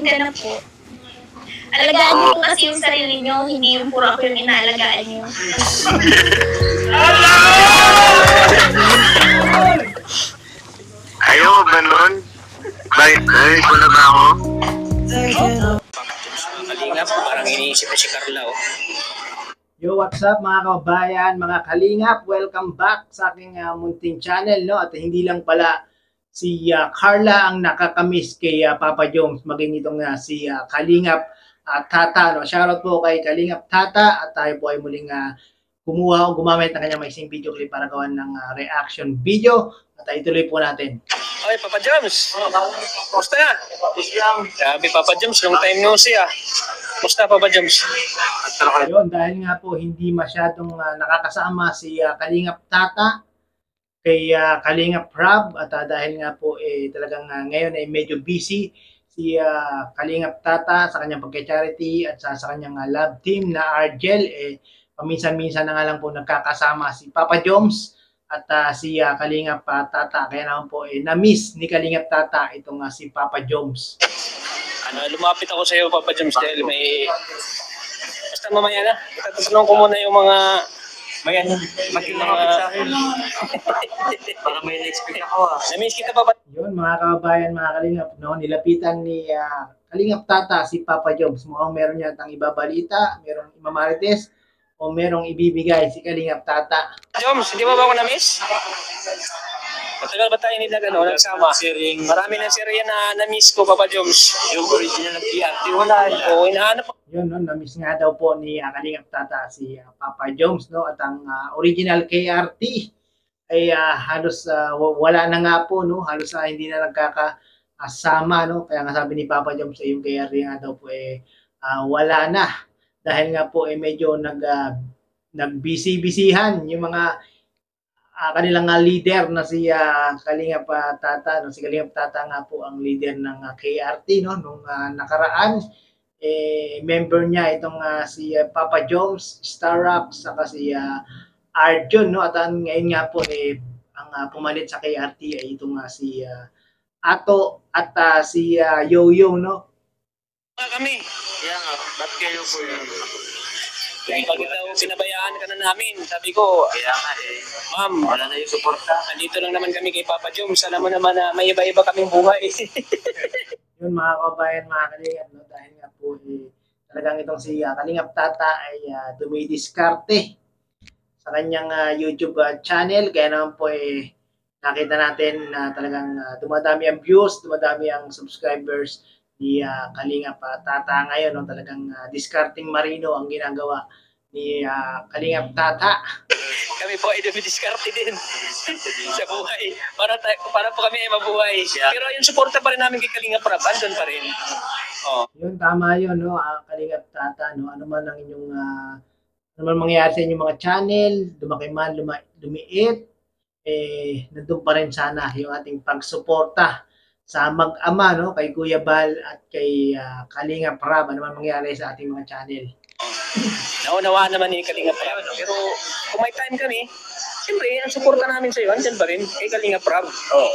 ka na po. Alagaan niyo po kasi yung sarili niyo, hindi yung puro ako yung inaalagaan niyo. Ayaw mo ba nun? Bakit ko na ba ako? Kalingap, parang iniisip na si Carla, oh. Yo, what's up mga kabayan, mga kalingap? Welcome back sa aking munting channel, no? At hindi lang pala si Carla ang nakakamiss kay Papa Jones, maging itong si Kalingap Tata, no? Shoutout po kay Kalingap Tata at tayo po ay muling kumuha o gumamit ng kanyang maising video clip para gawan ng reaction video at ituloy po natin. Okay, Papa Jones. Kumusta na? Sabi, Papa Jones, long time no see, ah. Kumusta, Papa Jones? Ayun, dahil nga po hindi masyadong nakakasama si Kalingap Tata kay Kalingap Rob at dahil nga po talagang ngayon ay medyo busy si Kalingap Tata sa kanyang pagka-charity at sa kanyang love team na Argel, paminsan-minsan na nga lang po nagkakasama si Papa Jones at si Kalingap Tata. Kaya naman po na-miss ni Kalingap Tata itong si Papa Jones. Lumapit ako sa iyo, Papa Jones, dahil may... Basta mamaya na, itatanong ko muna yung mga... Lumapit sa akin. Para may na-expect ako, ah. Na-miss kita, Papa. Yun, mga kababayan, mga Kalingap, no? Nilapitan ni Kalingap Tata si Papa Jones. Mukhang meron yatang ibabalita, merong imamarites, o merong ibibigay si Kalingap Tata. Jones, hindi mo ba ako na-miss? Matagal ba tayo nagsama? Marami na serye na na-miss ko, Papa Jones. Yung original ng PRT, wala. Oo, hinahanap. Yun, no? Na-miss nga daw po ni Kalingap Tata si Papa Jones, no? At ang original KRT ay halos wala na nga po, no? Halos hindi na nagkakasama, no? Kaya nga sabi ni Papa Jones sa yung KRT nga daw po wala na. Dahil nga po medyo nag-busy-busyhan yung mga kanilang leader na si Kalingap Tata, no? Si Kalingap Tata nga po ang leader ng KRT, no? Nung nakaraan, member niya itong si Papa Jones, Starrock, saka si Arjun, no? At ngayon nga po ang pumalit sa KRT ay itong si Ato at si Yoyo, no? Kami. Kaya nga, ba't kayo po yun? Pag daw pinabayaan ka na namin, sabi ko, Kaya nga Ma'am, wala na yung suporta. nandito lang naman kami kay Papa Jones. Alam mo naman na may iba-iba kaming buhay. Yun, mga kabayan, mga Kalingap, no? Dahil nga po talagang itong si Kalingap Tata ay dumidiskarte sa kanyang YouTube channel. Kaya naman po nakita natin na talagang dumadami ang views, dumadami ang subscribers ni Kalingap Tata ngayon, no? Talagang discarding marino ang ginagawa ni Kalingap Tata. Kami po ay dumidiskarte din sa buhay. Para po kami ay mabuhay. Pero yung suporta pa rin namin kay Kalingap Rob, andun pa rin. Oh. Yun, tama yun, no? Kalingap Tata, no? Ano man ang inyong ano man mangyayari sa inyong mga channel, lumaki man, lumiit, nandun pa rin sana yung ating pagsuporta sa mag-ama, no? Kay Kuya Bal at kay Kalingap Rob, ano man mangyayari sa ating mga channel. Naunawaan naman ni Kalingap Rob. Pero kung may time kami, siyempre, ang suporta namin sa iyo, andyan pa rin kay Kalingap Rob. Oh.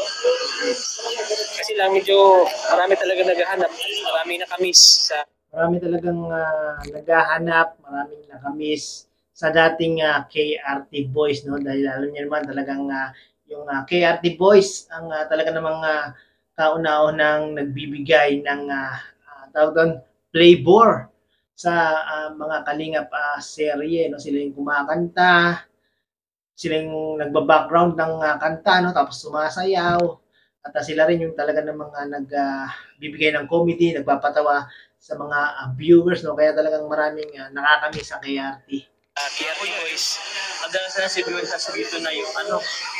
Kasi lang medyo marami talaga naghahanap. Marami nakamiss sa... Marami talagang naghahanap, maraming nakamiss sa dating KRT Boys, no? Dahil alam niyo naman talagang yung KRT Boys ang talaga namang kauna-unang nagbibigay ng tawag doon, flavor sa mga Kalingap serye, no? Sila yung kumakanta, sila yung nagba-background ng kanta, no? Tapos sumasayaw, at sila rin yung talaga ng mga nagbibigay ng comedy, nagpapatawa sa mga viewers, no? Kaya talagang maraming nakakamiss sa KRT. KRT Boys. Madalas na si Bill dito na yung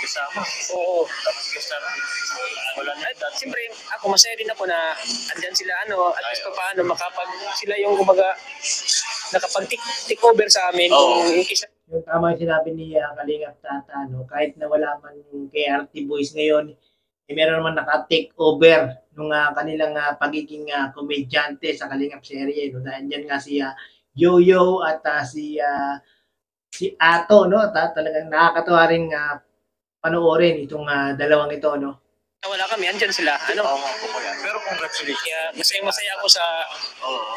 kasama. Oo. Tapos gusto na. Wala na. At siyempre, ako masaya din ako na andyan sila, at least pa paano sila yung kumbaga nakapag-take over sa amin. Oo. Yung tama yung sinabi ni Kalingap Tata, no? Kahit na wala man yung KRT Boys ngayon, meron naman naka-take over nung kanilang pagiging komedyante sa Kalingap serye, no? Dahil dyan nga si Yoyo at si Ato, no? Talagang nakakatawa rin panoorin itong dalawang ito, no? Wala kami, andyan sila. Ano? Oo nga po kuya. Pero congratulations. Kaya masaya ako sa Oo.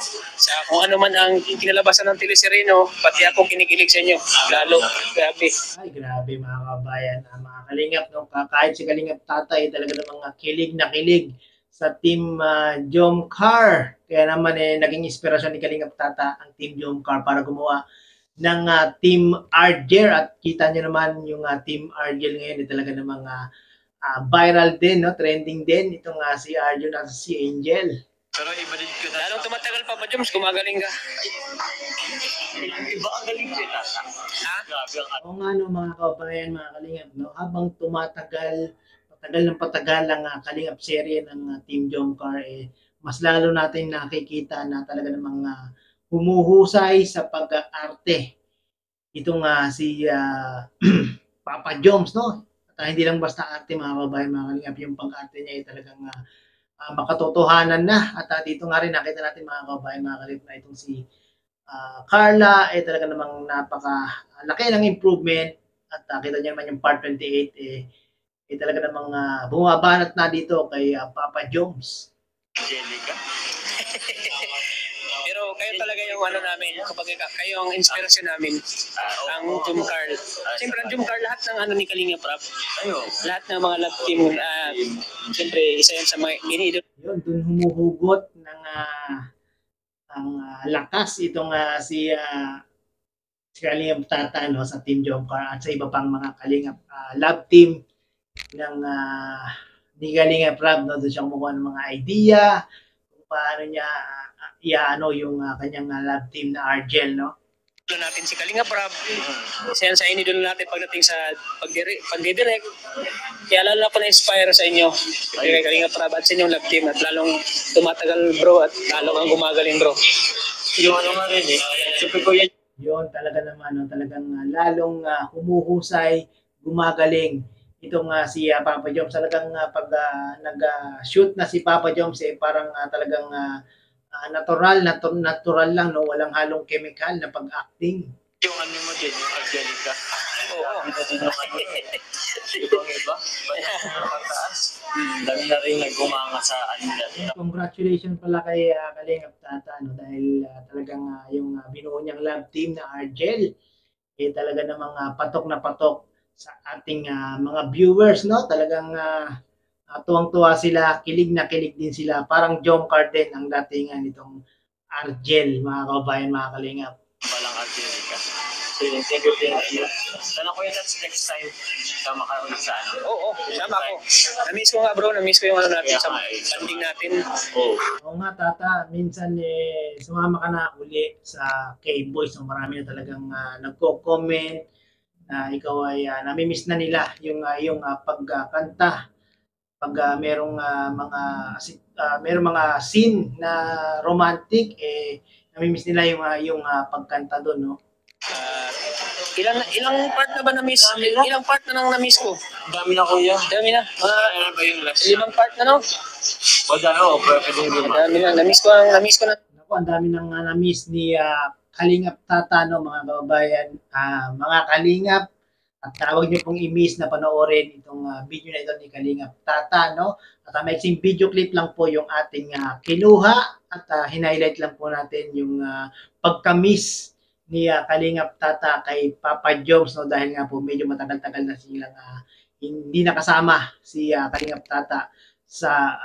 kung ano man ang kinalabasan ng teleserino, pati ako kinikilig sa inyo. Lalo, grabe. Ay, grabe mga kabayan, mga kalingap, no? Kahit si Kalingap Tatay, talaga namang kilig na kilig sa team Jomcar. Kaya naman naging inspirasyon ni Kalingap Tata ang team Jomcar para gumawa ng team Argel. At kita nyo naman yung team Argel ngayon, talaga namang viral din, no? Trending din itong si Argel at si Angel. Pero iba din ko na. Lalong tumatagal pa Joms, gumagaling ka. Iba ang galing ko Tata. Ha? Grabe ang Oo nga no, mga kabayan, mga kalingap, no? Habang patagal ng patagal ang kalingap serye ng Team Jomcar, mas lalo natin nakikita na talaga namang humuhusay sa pag-arte. Itong si Papa Joms, no? At hindi lang basta arte, mga kabayan, mga kalingap, yung pag-arte niya ay talagang makatotohanan na. At dito nga rin nakita natin, mga kabayan, mga kalingap, na itong si Carla talaga namang laki ng improvement. At kita niyo naman yung part 28 talaga namang bumabanat na dito kay Papa Joms. Angelica. Pero kayo talaga yung ano namin, kapag kayo ang inspirasyon namin, ang Jomcar. Siyempre ang Jomcar, lahat ng ano ni Kalinga Prab. Lahat ng mga love team, siyempre isa yan sa mga iniidol. Yun, dun humuhugot ng ang lakas itong si Kalingap Tata, no, sa Team Jomcar at sa iba pang mga Kalingap love team ng ni Kalingap Prab, no. Doon siya kumukuha ng mga idea kung paano niya yung kanyang love team na Argel, no. Natin si Kalinga Prab, isa yan sa inidol natin pagdating sa pagdidirect. Kaya lalo na po na-inspire sa inyo, kay Kalinga Prab at sa inyong love team, at lalong tumatagal bro at lalong ang gumagaling bro. Yung ano nga rin siyempre ko yan. Yun, talaga naman, no, talagang lalong humuhusay, gumagaling itong si Papa Joms. Talagang pag nag-shoot na si Papa Joms, parang talagang natural lang, no, walang halong chemical na pag-acting. Yung ano mo din, yung Angelica. Oo. Ito din yung ano ibang iba. Pataas. Dami na rin naggumanga sa ano nila. Congratulations pala kay Kalingap Tata, no, dahil talagang yung binuo niyang love team na Argel talaga namang patok na patok sa ating mga viewers, no. Talagang tuwang-tuwa sila, kilig na kilig din sila. Parang Jomcar din ang datingan nitong Argel, mga kabayan, mga Kalingap. Walang Angelica. So yun, thank you. Sana ko yun next time sama ka ulit sa ano. Oo, sama ko. Na-miss ko nga bro, na-miss ko yung ano natin sa banding natin. Oo nga Tata, minsan sumama ka na uli sa K-Boys, so marami na talagang nagko-comment na ikaw ay nami-miss na nila yung pagkanta. Pag merong mga scene na romantic, nami-miss nila yung pagkanta doon, no. Ilang part na ba na-miss? Ilang part na nang na-miss ko? Dami na kuya. Dami na. Ano ba yung last? 5 part na no? O dano, pwede yung lima. Dami na. Na-miss ko na. Naku, ang dami nang na-miss ni Kalingap Tata, no, mga kababayan. Mga Kalingap, at tawag niyo pong i-miss na panoorin itong video na ito ni Kalingap Tata, no. At maiksing video clip lang po yung ating kinuha at hinighlight lang po natin yung pagka-miss ni Kalingap Tata kay Papa Joms, no, dahil nga po medyo matagal-tagal na silang hindi nakasama si Kalingap Tata sa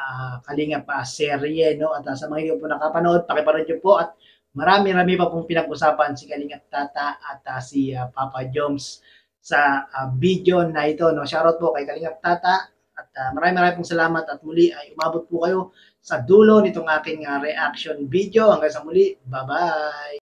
Kalingap serye, no. At sa mga hindi po nakapanood, pakipanood niyo po, at marami pa pong pinag-usapan si Kalingap Tata at si Papa Joms sa video na ito, no. Shoutout po kay Kalingap Tata at maraming pong salamat, at muli ay umabot po kayo sa dulo nitong aking reaction video. Hanggang sa muli, bye-bye!